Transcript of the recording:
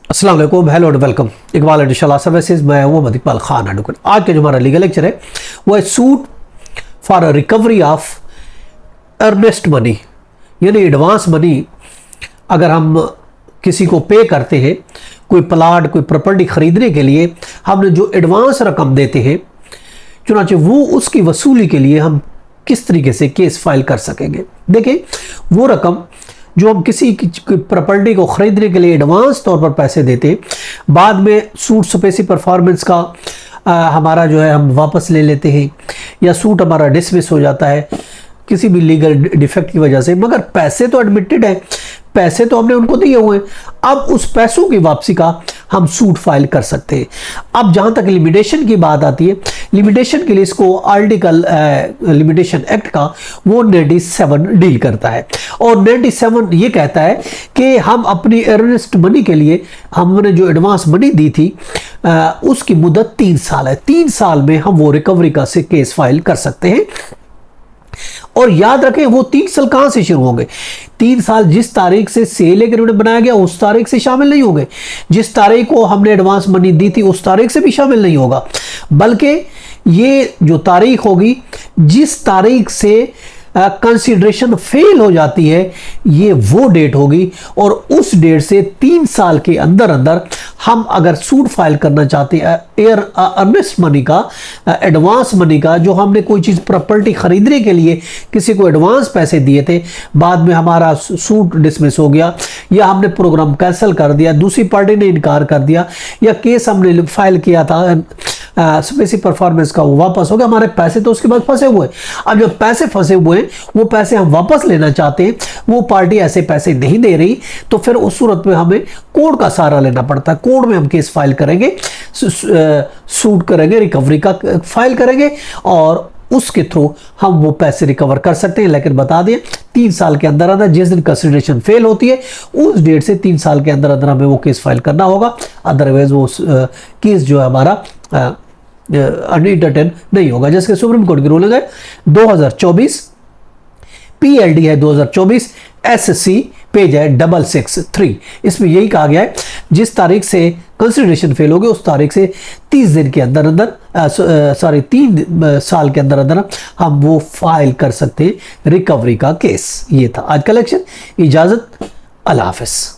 अस्सलाम वालेकुम, hello and welcome. Iqbal इंशाल्लाह सर्विसेज, मैं हूं मोहम्मद इकबाल खान एडवोकेट। आज का जो हमारा लीगल लेक्चर है वो है suit for a recovery of earnest money, यानी एडवांस मनी। अगर हम किसी को पे करते हैं कोई प्लाट कोई प्रॉपर्टी खरीदने के लिए, हमने जो एडवांस रकम देते हैं, चुनांचे वो उसकी वसूली के लिए हम किस तरीके से केस फाइल कर सकेंगे। देखिए, वो रकम जो हम किसी की प्रॉपर्टी को खरीदने के लिए एडवांस तौर पर पैसे देते हैं, बाद में सूट स्पेसी परफॉर्मेंस का हमारा जो है हम वापस ले लेते हैं, या सूट हमारा डिसमिस हो जाता है किसी भी लीगल डिफेक्ट की वजह से, मगर पैसे तो एडमिटेड है, पैसे तो हमने उनको दिए हुए हैं। अब उस पैसों की वापसी का हम सूट फाइल कर सकते हैं। अब जहां तक लिमिटेशन की बात आती है, लिमिटेशन के लिए इसको आर्टिकल लिमिटेशन एक्ट का वो 97 डील करता है, और 97 ये कहता है कि हम अपनी अर्नेस्ट मनी के लिए हमने जो एडवांस मनी दी थी उसकी मुद्दत 3 साल है। 3 साल में हम वो रिकवरी का से केस फाइल कर सकते हैं। और याद रखें, वो 3 साल कहां से शुरू होंगे? 3 साल जिस तारीख से सेल एग्रीमेंट बनाया गया उस तारीख से शामिल नहीं होंगे, जिस तारीख को हमने एडवांस मनी दी थी उस तारीख से भी शामिल नहीं होगा, बल्कि ये जो तारीख होगी जिस तारीख से कंसीडरेशन फेल हो जाती है, ये वो डेट होगी। और उस डेट से 3 साल के अंदर अंदर हम अगर सूट फाइल करना चाहते हैं अर्नेस्ट मनी का, एडवांस मनी का, जो हमने कोई चीज़ प्रॉपर्टी खरीदने के लिए किसी को एडवांस पैसे दिए थे, बाद में हमारा सूट डिसमिस हो गया, या हमने प्रोग्राम कैंसिल कर दिया, दूसरी पार्टी ने इनकार कर दिया, या केस हमने फाइल किया था स्पेसी परफॉर्मेंस का वो वापस हो गया, हमारे पैसे तो उसके बाद फंसे हुए। अब जब पैसे फंसे हुए हैं, वो पैसे हम वापस लेना चाहते हैं, वो पार्टी ऐसे पैसे नहीं दे रही, तो फिर उस सूरत में हमें कोर्ट का सहारा लेना पड़ता है। कोर्ट में हम केस फाइल करेंगे, सूट करेंगे, रिकवरी का फाइल करेंगे, और उसके थ्रू हम वो पैसे रिकवर कर सकते हैं। लेकिन बता दें, 3 साल के अंदर अंदर जिस दिन कंसिडरेशन फेल होती है उस डेट से 3 साल के अंदर अंदर हमें वो केस फाइल करना होगा, अदरवाइज वो केस जो है हमारा अनइंटरटेन नहीं होगा। जैसे सुप्रीम कोर्ट की रूलिंग है 2024 PLD है 2024 SC पेज है 663, इसमें यही कहा गया है जिस तारीख से कंसिडरेशन फेल होगी उस तारीख से 30 दिन के अंदर अंदर 3 साल के अंदर अंदर हम वो फाइल कर सकते हैं रिकवरी का केस। ये था आज का लेक्चर। इजाजत, अल्लाह हाफिज।